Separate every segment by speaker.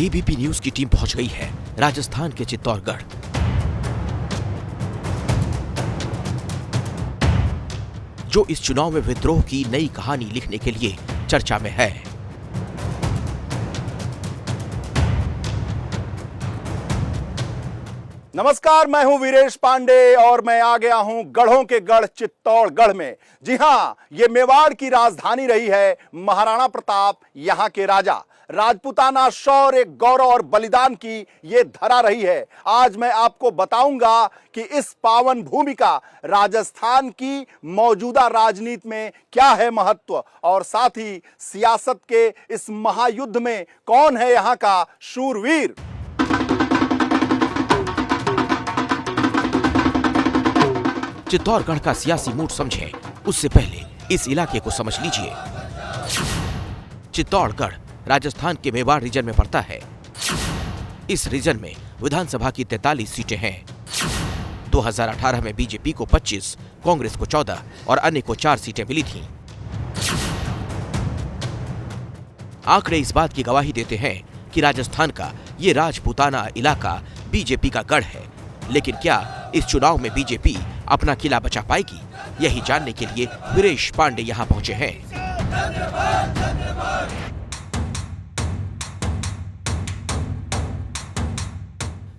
Speaker 1: ABP news की team पहुंच गई है राजस्थान के चित्तौड़गढ़। जो इस चुनाव में विद्रोह की नई कहानी लिखने के लिए चर्चा में है।
Speaker 2: नमस्कार, मैं हूं वीरेश पांडे और मैं आ गया हूं गढ़ों के गढ़ चित्तौड़गढ़ में। जी हां, ये मेवाड़ की राजधानी रही है। महाराणा प्रताप यहां के राजा, राजपूताना शौर्य, गौरव और बलिदान की ये धरा रही है। आज मैं आपको बताऊंगा कि इस पावन भूमि का राजस्थान की मौजूदा राजनीति में क्या है महत्व, और साथ ही सियासत के इस महायुद्ध में कौन है यहां का शूरवीर।
Speaker 1: चित्तौड़गढ़ का सियासी मूड समझें, उससे पहले इस इलाके को समझ लीजिए। चित्तौड़गढ़ राजस्थान के मेवाड़ रीजन में पड़ता है। इस रीजन में विधानसभा की 43 सीटें हैं। 2018 में बीजेपी को 25, कांग्रेस को 14 और अन्य को 4 सीटें मिली थीं। आंकड़े इस बात की गवाही देते हैं कि राजस्थान का ये राजपूताना इलाका बीजेपी का गढ़ है। लेकिन क्या इस चुनाव में बीजेपी अपना किला बचा पाएगी? यही जानने के लिए वीरेश पांडे यहां पहुंचे हैं।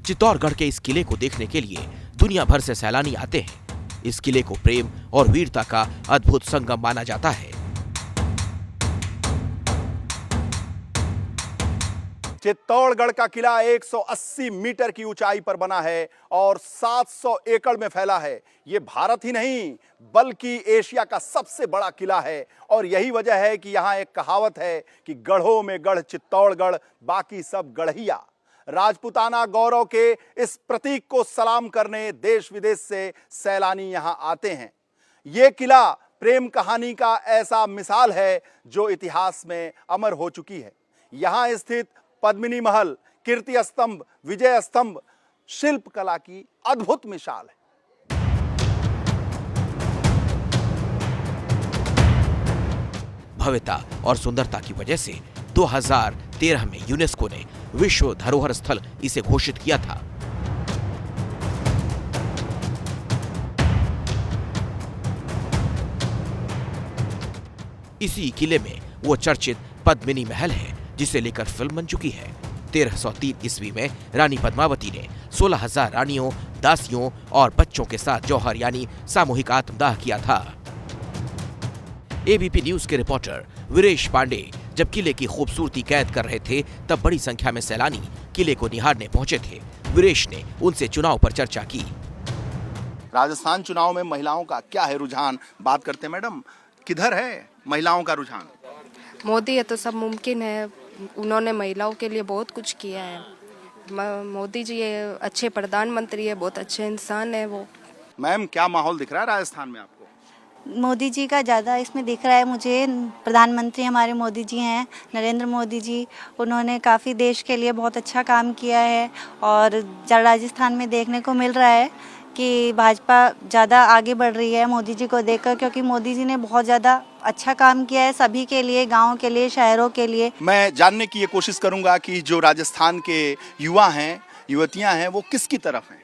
Speaker 1: चित्तौड़गढ़ के इस किले को देखने के लिए दुनिया भर से सैलानी आते हैं। इस किले को प्रेम और वीरता का अद्भुत संगम माना जाता है।
Speaker 2: चित्तौड़गढ़ का किला 180 मीटर की ऊंचाई पर बना है और 700 एकड़ में फैला है। यह भारत ही नहीं बल्कि एशिया का सबसे बड़ा किला है। और यही वजह है कि यहां एक कहावत है कि गढ़ों में गढ़ चित्तौड़गढ़, बाकी सब गढ़िया। राजपूताना गौरव के इस प्रतीक को सलाम करने देश विदेश से सैलानी यहां आते हैं। यह किला प्रेम कहानी का ऐसा मिसाल है जो इतिहास में अमर हो चुकी है। यहां स्थित पद्मिनी महल, कीर्ति स्तंभ, विजय स्तंभ शिल्प कला की अद्भुत मिसाल है।
Speaker 1: भव्यता और सुंदरता की वजह से 2013 में यूनेस्को ने विश्व धरोहर स्थल इसे घोषित किया था। इसी किले में वो चर्चित पद्मिनी महल है जिसे लेकर फिल्म बन चुकी है। 1303 ईस्वी में रानी पद्मावती ने 16,000 रानियों, दासियों और बच्चों के साथ जौहर यानी सामूहिक आत्मदाह किया था। एबीपी न्यूज के रिपोर्टर वीरेश पांडे जब किले की खूबसूरती कैद कर रहे थे, तब बड़ी संख्या में सैलानी किले को निहारने पहुंचे थे। वीरेश ने उनसे चुनाव पर चर्चा की।
Speaker 2: राजस्थान चुनाव में महिलाओं का क्या है रुझान, बात करते हैं। मैडम, किधर है महिलाओं का रुझान?
Speaker 3: मोदी है तो सब मुमकिन है। उन्होंने महिलाओं के लिए बहुत कुछ किया है। मोदी जी ये अच्छे प्रधानमंत्री है, बहुत अच्छे इंसान है वो।
Speaker 2: मैम, क्या माहौल दिख रहा है राजस्थान में आपको?
Speaker 4: मोदी जी का ज़्यादा इसमें दिख रहा है मुझे। प्रधानमंत्री हमारे मोदी जी हैं, नरेंद्र मोदी जी। उन्होंने काफ़ी देश के लिए बहुत अच्छा काम किया है और राजस्थान में देखने को मिल रहा है कि भाजपा ज़्यादा आगे बढ़ रही है मोदी जी को देखकर, क्योंकि मोदी जी ने बहुत ज़्यादा अच्छा काम किया है सभी के लिए, गाँव के लिए, शहरों के लिए।
Speaker 2: मैं जानने की ये कोशिश करूँगा कि जो राजस्थान के युवा हैं, युवतियाँ हैं, वो किसकी तरफ हैं?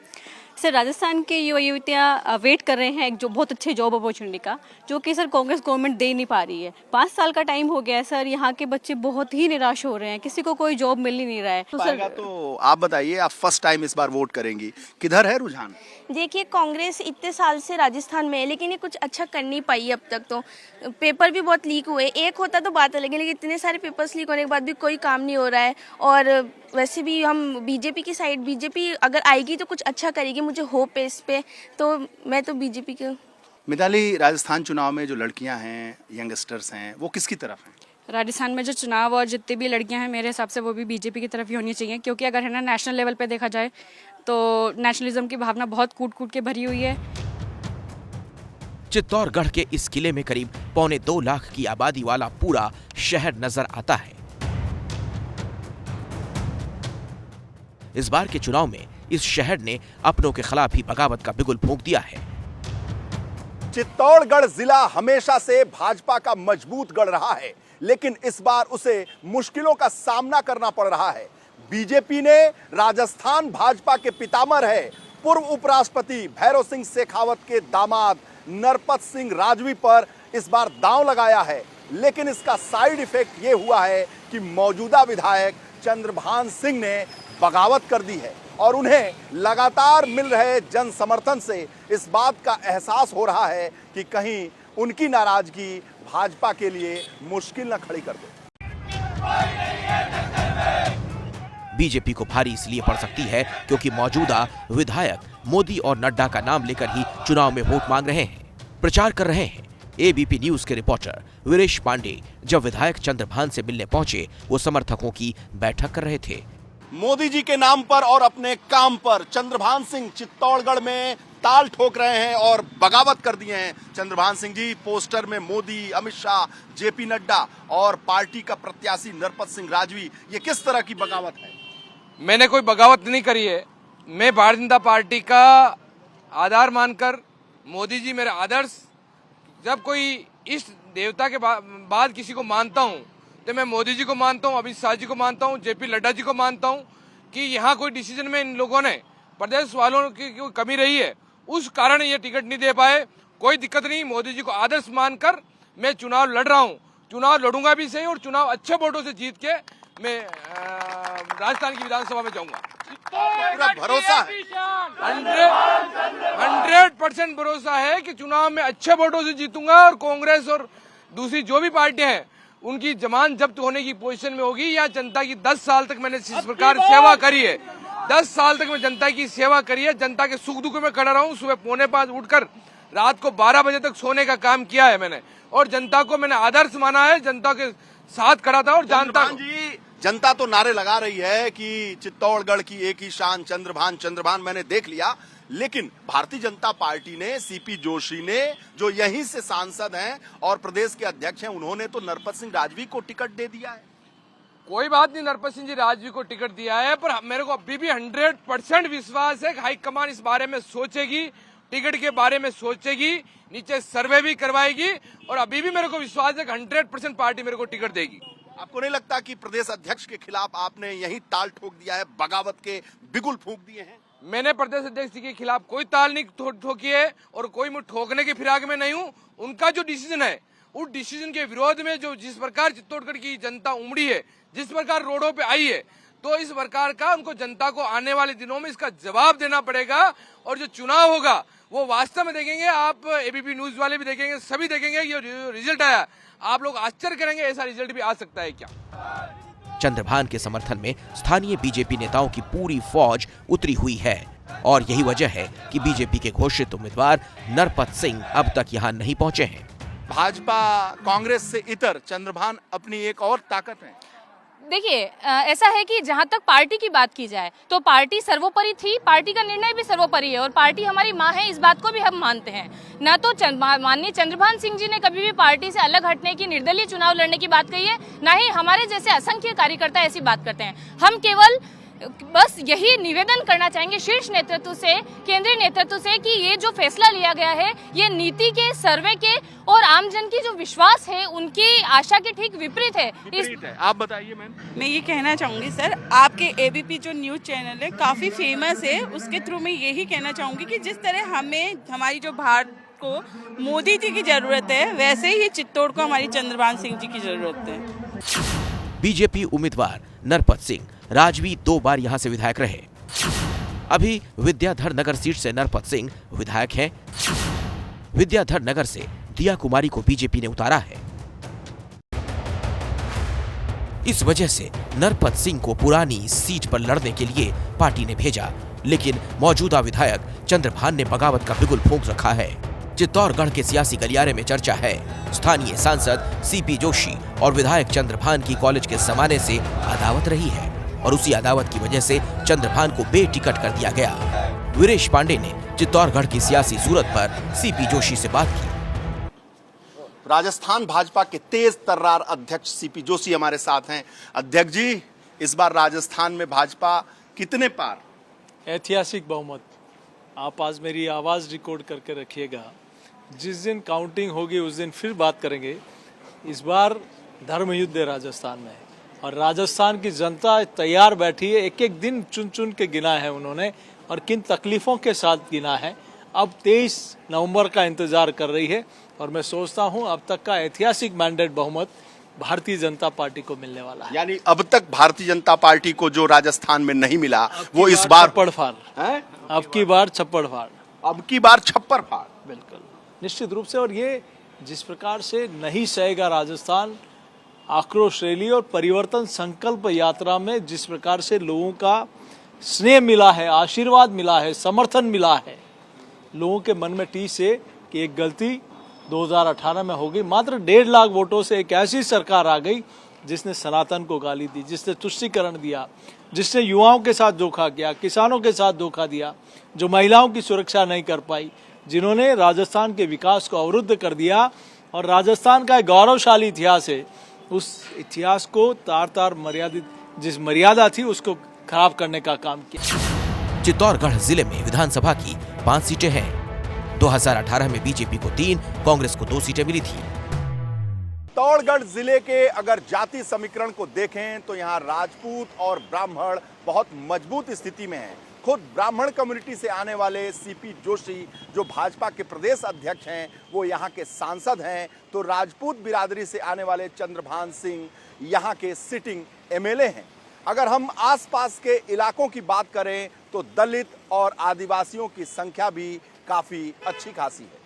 Speaker 5: सर, राजस्थान के युवा युवतियाँ वेट कर रहे हैं एक जो बहुत अच्छे जॉब अपॉर्चुनिटी का, जो कि सर कांग्रेस गवर्नमेंट दे नहीं पा रही है। 5 साल का टाइम हो गया है सर, यहाँ के बच्चे बहुत ही निराश हो रहे हैं, किसी को कोई जॉब मिल ही नहीं रहा है। तो सर,
Speaker 2: तो आप बताइए, आप फर्स्ट टाइम इस बार वोट करेंगी, किधर है रुझान?
Speaker 6: देखिए, कांग्रेस इतने साल से राजस्थान में है लेकिन ये कुछ अच्छा कर नहीं पाई अब तक। तो पेपर भी बहुत लीक हुए, एक होता तो बात अलग है, लेकिन इतने सारे पेपर्स लीक होने के बाद भी कोई काम नहीं हो रहा है। और वैसे भी हम बीजेपी की साइड, बीजेपी अगर आएगी तो कुछ अच्छा करेगी, मुझे होप है इस पे। तो मैं तो बीजेपी के।
Speaker 2: मिताली, राजस्थान चुनाव में जो लड़कियां हैं, यंगस्टर्स हैं, वो किसकी तरफ हैं?
Speaker 5: राजस्थान में जो चुनाव और जितनी भी लड़कियां हैं, मेरे हिसाब से वो भी बीजेपी की तरफ ही होनी चाहिए, क्योंकि अगर है ना नेशनल लेवल पे देखा जाए तो नेशनलिज्म की भावना बहुत कूट कूट के भरी हुई है।
Speaker 1: चित्तौड़गढ़ के इस किले में करीब 2.25 लाख की आबादी वाला पूरा शहर नजर आता है। इस बार के चुनाव में इस शहर ने अपनों के खिलाफ ही बगावत का बिगुल फूंक दिया है।
Speaker 2: चित्तौड़गढ़ जिला हमेशा से भाजपा का मजबूत गढ़ रहा है, लेकिन इस बार उसे मुश्किलों का सामना करना पड़ रहा है। बीजेपी ने राजस्थान भाजपा के पितामह रहे पूर्व उपराष्ट्रपति भैरव सिंह शेखावत के दामाद नरपत सिंह राजवी पर इस बार दांव लगाया है, लेकिन इसका साइड इफेक्ट ये हुआ है कि मौजूदा विधायक चंद्रभान सिंह ने बगावत कर दी है और उन्हें लगातार मिल रहे जन समर्थन से इस बात का एहसास हो रहा है कि कहीं उनकी नाराजगी भाजपा के लिए मुश्किल न खड़ी कर दे।
Speaker 1: बीजेपी को भारी इसलिए पड़ सकती है क्योंकि मौजूदा विधायक मोदी और नड्डा का नाम लेकर ही चुनाव में वोट मांग रहे हैं, प्रचार कर रहे हैं। एबीपी न्यूज के रिपोर्टर वीरेश पांडे जब विधायक चंद्रभान से मिलने पहुंचे, वो समर्थकों की बैठक कर रहे थे।
Speaker 2: मोदी जी के नाम पर और अपने काम पर चंद्रभान सिंह चित्तौड़गढ़ में ताल ठोक रहे हैं और बगावत कर दिए हैं। चंद्रभान सिंह जी, पोस्टर में मोदी, अमित शाह, जेपी नड्डा और पार्टी का प्रत्याशी नरपत सिंह राजवी, ये किस तरह की बगावत है?
Speaker 7: मैंने कोई बगावत नहीं करी है। मैं भारतीय जनता पार्टी का आधार मानकर, मोदी जी मेरे आदर्श, जब कोई इष्ट देवता के बाद किसी को मानता हूं तो मैं मोदी जी को मानता हूं, अमित शाह जी को मानता हूं, जेपी नड्डा जी को मानता हूं कि यहाँ कोई डिसीजन में इन लोगों ने प्रदेश वालों की कमी रही है, उस कारण ये टिकट नहीं दे पाए। कोई दिक्कत नहीं, मोदी जी को आदर्श मानकर मैं चुनाव लड़ रहा हूँ, चुनाव लड़ूंगा भी सही और चुनाव अच्छे वोटों से जीत के मैं राजस्थान की विधानसभा में जाऊंगा।
Speaker 2: पूरा भरोसा है,
Speaker 7: 100% भरोसा है कि चुनाव में अच्छे वोटों से जीतूंगा और कांग्रेस और दूसरी जो भी पार्टियां हैं उनकी जमान जब्त होने की पोजीशन में होगी। या जनता की 10 साल तक मैंने इस प्रकार सेवा करी है, 10 साल तक मैं जनता की सेवा करी है, जनता के सुख दुख में खड़ा रहा हूँ। सुबह 4:45 उठकर रात को 12 बजे तक सोने का काम किया है मैंने, और जनता को मैंने आदर्श माना है, जनता के साथ खड़ा था। और
Speaker 2: जनता तो नारे लगा रही है कि चित्तौड़गढ़ की एक ही शान चंद्रभान चंद्रभान, मैंने देख लिया, लेकिन भारतीय जनता पार्टी ने, सीपी जोशी ने, जो यहीं से सांसद हैं और प्रदेश के अध्यक्ष हैं, उन्होंने तो नरपत सिंह राजवी को टिकट दे दिया है।
Speaker 7: कोई बात नहीं, नरपत सिंह जी राजवी को टिकट दिया है, पर मेरे को अभी भी 100% विश्वास है कि हाईकमान इस बारे में सोचेगी, टिकट के बारे में सोचेगी, नीचे सर्वे भी करवाएगी, और अभी भी मेरे को विश्वास है कि 100% पार्टी मेरे को टिकट देगी।
Speaker 2: आपको नहीं लगता कि प्रदेश अध्यक्ष के खिलाफ आपने यही ताल ठोक दिया है, बगावत के बिगुल फूंक दिए हैं?
Speaker 7: मैंने प्रदेश अध्यक्ष के खिलाफ कोई ताल नहीं ठोकी है और कोई मैं ठोकने के फिराक में नहीं हूँ। उनका जो डिसीजन है, उस डिसीजन के विरोध में जो जिस प्रकार चित्तौड़गढ़ की जनता उमड़ी है, जिस प्रकार रोडों पे आई है, तो इस प्रकार का उनको जनता को आने वाले दिनों में इसका जवाब देना पड़ेगा। और जो चुनाव होगा वो वास्तव में देखेंगे, आप एबीपी न्यूज वाले भी देखेंगे, सभी देखेंगे, ये रिजल्ट आया, आप लोग आश्चर्य करेंगे ऐसा रिजल्ट भी आ सकता है क्या।
Speaker 1: चंद्रभान के समर्थन में स्थानीय बीजेपी नेताओं की पूरी फौज उतरी हुई है और यही वजह है कि बीजेपी के घोषित उम्मीदवार नरपत सिंह अब तक यहां नहीं पहुंचे हैं।
Speaker 2: भाजपा कांग्रेस से इतर चंद्रभान अपनी एक और ताकत है।
Speaker 8: देखिए, ऐसा है कि जहाँ तक पार्टी की बात की जाए तो पार्टी सर्वोपरि थी, पार्टी का निर्णय भी सर्वोपरि है और पार्टी हमारी माँ है, इस बात को भी हम मानते हैं। ना तो माननीय चंद्रभान सिंह जी ने कभी भी पार्टी से अलग हटने की, निर्दलीय चुनाव लड़ने की बात कही है, ना ही हमारे जैसे असंख्य कार्यकर्ता ऐसी बात करते हैं। हम केवल बस यही निवेदन करना चाहेंगे शीर्ष नेतृत्व से, केंद्रीय नेतृत्व से, कि ये जो फैसला लिया गया है ये नीति के, सर्वे के और आमजन की जो विश्वास है उनकी आशा के ठीक विपरीत है।
Speaker 2: आप बताइए मैम।
Speaker 9: मैं ये कहना चाहूँगी सर, आपके एबीपी जो न्यूज़ चैनल है काफ़ी फेमस है, उसके थ्रू मैं यही कहना चाहूँगी कि जिस तरह हमें हमारी जो भारत को मोदी जी की ज़रूरत है, वैसे ही चित्तौड़ को हमारी चंद्रभान सिंह जी की ज़रूरत है।
Speaker 1: बीजेपी उम्मीदवार नरपत सिंह राजवी 2 बार यहां से विधायक रहे। अभी विद्याधर नगर सीट से नरपत सिंह विधायक हैं। विद्याधर नगर से दिया कुमारी को बीजेपी ने उतारा है। इस वजह से नरपत सिंह को पुरानी सीट पर लड़ने के लिए पार्टी ने भेजा, लेकिन मौजूदा विधायक चंद्रभान ने बगावत का बिगुल फूंक रखा है। चित्तौड़गढ़ के सियासी गलियारे में चर्चा है, स्थानीय सांसद सीपी जोशी और विधायक चंद्रभान की कॉलेज के जमाने से अदावत रही है और उसी अदावत की वजह से चंद्रभान को बेटिकट कर दिया गया। वीरेश पांडे ने चित्तौड़गढ़ की सियासी सूरत पर सीपी जोशी से बात की।
Speaker 2: राजस्थान भाजपा के तेज तर्रार अध्यक्ष सीपी जोशी हमारे साथ हैं। अध्यक्ष जी, इस बार राजस्थान में भाजपा कितने पार?
Speaker 10: ऐतिहासिक बहुमत। आप आज मेरी आवाज रिकॉर्ड करके रखिएगा, जिस दिन काउंटिंग होगी उस दिन फिर बात करेंगे। इस बार धर्म युद्ध है राजस्थान में, और राजस्थान की जनता तैयार बैठी है, एक एक दिन चुन चुन के गिना है उन्होंने और किन तकलीफ़ों के साथ गिना है। अब 23 नवंबर का इंतज़ार कर रही है और मैं सोचता हूं अब तक का ऐतिहासिक मैंडेट बहुमत भारतीय जनता पार्टी को मिलने वाला है।
Speaker 2: यानी अब तक भारतीय जनता पार्टी को जो राजस्थान में नहीं मिला वो इस बार
Speaker 10: छप्पड़ फाड़, अब की बार छप्पड़ फाड़,
Speaker 2: अब की बार छप्पर फाड़,
Speaker 10: बिल्कुल निश्चित रूप से। और ये जिस प्रकार से नहीं सहेगा राजस्थान आक्रोश रैली और परिवर्तन संकल्प यात्रा में, जिस प्रकार से लोगों का स्नेह मिला है, आशीर्वाद मिला है, समर्थन मिला है, लोगों के मन में टीस है कि एक गलती 2018 में हो गई। मात्र 1.5 लाख वोटों से एक ऐसी सरकार आ गई जिसने सनातन को गाली दी, जिसने तुष्टीकरण दिया, जिसने युवाओं के साथ धोखा किया, किसानों के साथ धोखा दिया, जो महिलाओं की सुरक्षा नहीं कर पाई, जिन्होंने राजस्थान के विकास को अवरुद्ध कर दिया। और राजस्थान का एक गौरवशाली इतिहास है, उस इतिहास को तार मर्यादित जिस मर्यादा थी उसको खराब करने का काम किया।
Speaker 1: चित्तौड़गढ़ जिले में विधानसभा की 5 सीटें हैं। 2018 में बीजेपी को 3, कांग्रेस को 2 सीटें मिली थी।
Speaker 2: चित्तौड़गढ़ जिले के अगर जाति समीकरण को देखें तो यहाँ राजपूत और ब्राह्मण बहुत मजबूत स्थिति में हैं। खुद ब्राह्मण कम्युनिटी से आने वाले सीपी जोशी जो भाजपा के प्रदेश अध्यक्ष हैं, वो यहाँ के सांसद हैं, तो राजपूत बिरादरी से आने वाले चंद्रभान सिंह यहाँ के सिटिंग एमएलए हैं। अगर हम आसपास के इलाकों की बात करें तो दलित और आदिवासियों की संख्या भी काफी अच्छी खासी है।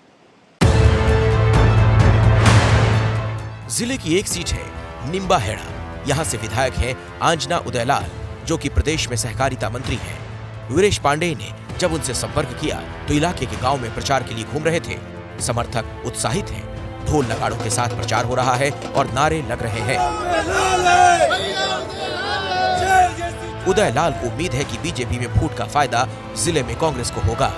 Speaker 1: जिले की एक सीट है निम्बाहेड़ा। यहाँ से विधायक हैं आंजना उदयलाल, जो कि प्रदेश में सहकारिता मंत्री हैं। वीरेश पांडेय ने जब उनसे संपर्क किया तो इलाके के गांव में प्रचार के लिए घूम रहे थे। समर्थक उत्साहित हैं, ढोल नगाड़ों के साथ प्रचार हो रहा है और नारे लग रहे हैं। उदयलाल को उम्मीद है कि बीजेपी में फूट का फायदा जिले में कांग्रेस को होगा।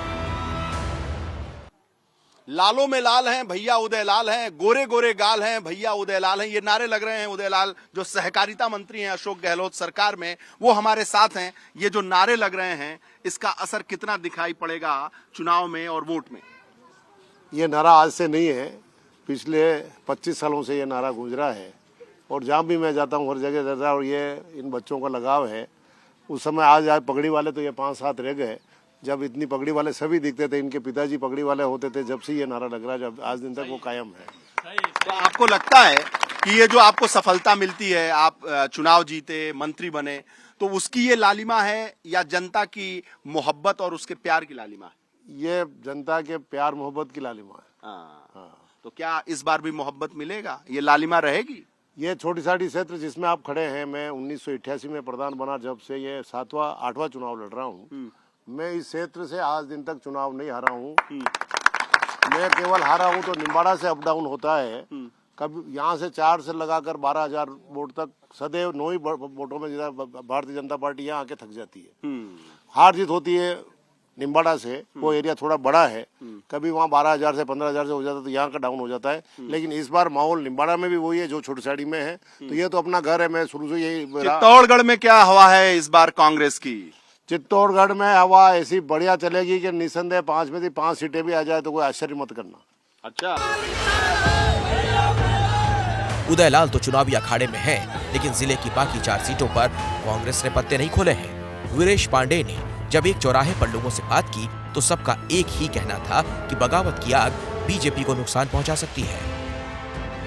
Speaker 2: लालों में लाल हैं भैया उदयलाल हैं, गोरे गोरे गाल हैं भैया उदयलाल हैं, ये नारे लग रहे हैं। उदयलाल जो सहकारिता मंत्री हैं अशोक गहलोत सरकार में, वो हमारे साथ हैं। ये जो नारे लग रहे हैं इसका असर कितना दिखाई पड़ेगा चुनाव में और वोट में?
Speaker 11: ये नारा आज से नहीं है, पिछले 25 सालों से ये नारा गूंज रहा है और जहाँ भी मैं जाता हूँ हर जगह रहता है। और ये इन बच्चों का लगाव है। उस समय आज पगड़ी वाले तो ये 5-7 रह गए, जब इतनी पगड़ी वाले सभी दिखते थे। इनके पिताजी पगड़ी वाले होते थे। जब से ये नारा लग रहा है, जब आज दिन तक वो कायम है।
Speaker 2: तो आपको लगता है कि ये जो आपको सफलता मिलती है, आप चुनाव जीते, मंत्री बने, तो उसकी ये लालिमा है या जनता की मोहब्बत और उसके प्यार की लालिमा है?
Speaker 11: ये जनता के प्यार मोहब्बत की लालिमा है।
Speaker 2: हाँ। तो क्या इस बार भी मोहब्बत मिलेगा, ये लालिमा रहेगी?
Speaker 11: ये छोटी साटी क्षेत्र जिसमें आप खड़े हैं, मैं 1988 में प्रधान बना, जब से ये 7वां-8वां चुनाव लड़ रहा हूँ। मैं इस क्षेत्र से आज दिन तक चुनाव नहीं हारा हूँ। मैं केवल हारा हूँ तो निम्बाड़ा से अप डाउन होता है। कभी यहाँ से 4 से लगाकर 12,000 वोट तक सदैव 9 ही वोटों में भारतीय जनता पार्टी यहाँ आके थक जाती है। हार जीत होती है निम्बाड़ा से, वो एरिया थोड़ा बड़ा है। कभी वहाँ 12,000 से 15,000 से हो जाता है, तो यहाँ का डाउन हो जाता है। लेकिन इस बार माहौल निम्बाड़ा में भी वही है जो छोटी साड़ी में है। तो ये तो अपना घर है। मैं शुरू से यही।
Speaker 2: चित्तौड़गढ़ में क्या हवा है इस बार कांग्रेस की?
Speaker 11: चित्तौड़गढ़ में हवा ऐसी बढ़िया चलेगी कि निसंदेह 5 में से 5 सीटें भी आ जाए तो कोई आश्चर्य मत करना।
Speaker 2: अच्छा,
Speaker 1: उदयलाल तो चुनावी अखाड़े में हैं, लेकिन जिले की बाकी 4 सीटों पर कांग्रेस ने पत्ते नहीं खोले हैं। वीरेश पांडेय ने जब एक चौराहे पर लोगों से बात की तो सबका एक ही कहना था कि बगावत की आग बीजेपी को नुकसान पहुंचा सकती है।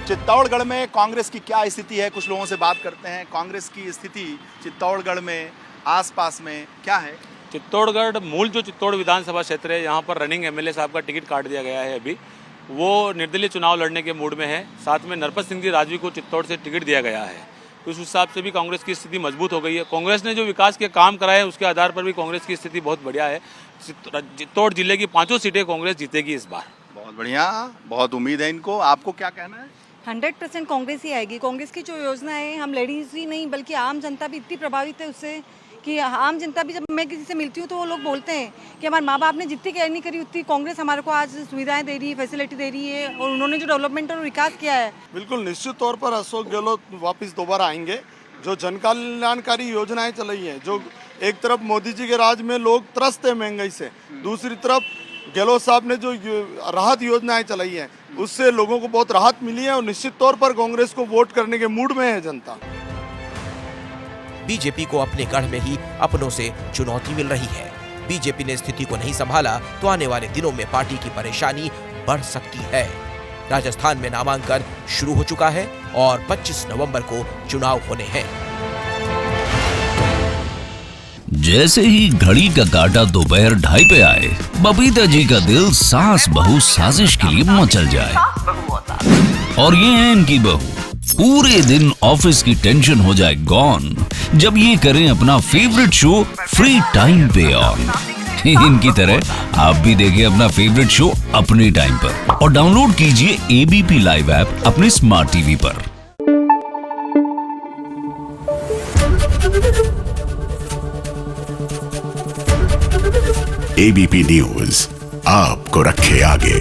Speaker 2: चित्तौड़गढ़ में कांग्रेस की क्या स्थिति है, कुछ लोगों से बात करते हैं। कांग्रेस की स्थिति चित्तौड़गढ़ में आसपास में क्या है?
Speaker 12: चित्तौड़गढ़ मूल जो चित्तौड़ विधानसभा क्षेत्र है, यहाँ पर रनिंग एमएलए साहब का टिकट काट दिया गया है। अभी वो निर्दलीय चुनाव लड़ने के मूड में है। साथ में नरपत सिंह जी राजवी को चित्तौड़ से टिकट दिया गया है। तो उस हिसाब से भी कांग्रेस की स्थिति मजबूत हो गई है। कांग्रेस ने जो विकास के काम कराए हैं उसके आधार पर भी कांग्रेस की स्थिति बहुत बढ़िया है। चित्तौड़ जिले की 5 सीटें कांग्रेस जीतेगी इस बार।
Speaker 2: बहुत बढ़िया, बहुत उम्मीद है इनको। आपको क्या कहना है?
Speaker 13: 100% कांग्रेस ही आएगी। कांग्रेस की जो योजना है, हम लेडीज ही नहीं बल्कि आम जनता भी इतनी प्रभावित है उससे कि आम जनता भी, जब मैं किसी से मिलती हूँ तो वो लोग बोलते हैं कि हमारे माँ बाप ने जितनी केयर नहीं करी उतनी कांग्रेस हमारे को आज सुविधाएं दे रही है, फैसिलिटी दे रही है, और उन्होंने जो डेवलपमेंट और विकास किया है।
Speaker 14: बिल्कुल निश्चित तौर पर अशोक गहलोत वापस दोबारा आएंगे। जो जन कल्याणकारी योजनाएं चलाई हैं, जो एक तरफ मोदी जी के राज में लोग त्रस्त है महंगाई से, दूसरी तरफ गहलोत साहब ने जो राहत योजनाएं चलाई हैं उससे लोगों को बहुत राहत मिली है और निश्चित तौर पर कांग्रेस को वोट करने के मूड में है जनता।
Speaker 1: बीजेपी को अपने गढ़ में ही अपनों से चुनौती मिल रही है। बीजेपी ने स्थिति को नहीं संभाला तो आने वाले दिनों में पार्टी की परेशानी बढ़ सकती है। राजस्थान में नामांकन शुरू हो चुका है और 25 नवंबर को चुनाव होने हैं।
Speaker 15: जैसे ही घड़ी का काटा दोपहर 2:30 पे आए, बबीता जी का दिल सास बहू साजिश के लिए मचल जाए। और ये है इनकी बहू, पूरे दिन ऑफिस की टेंशन हो जाए गॉन जब ये करें अपना फेवरेट शो फ्री टाइम पे ऑन। इनकी तरह आप भी देखें अपना फेवरेट शो अपने टाइम पर और डाउनलोड कीजिए एबीपी लाइव ऐप अपने स्मार्ट टीवी पर।
Speaker 16: एबीपी न्यूज आपको रखे आगे।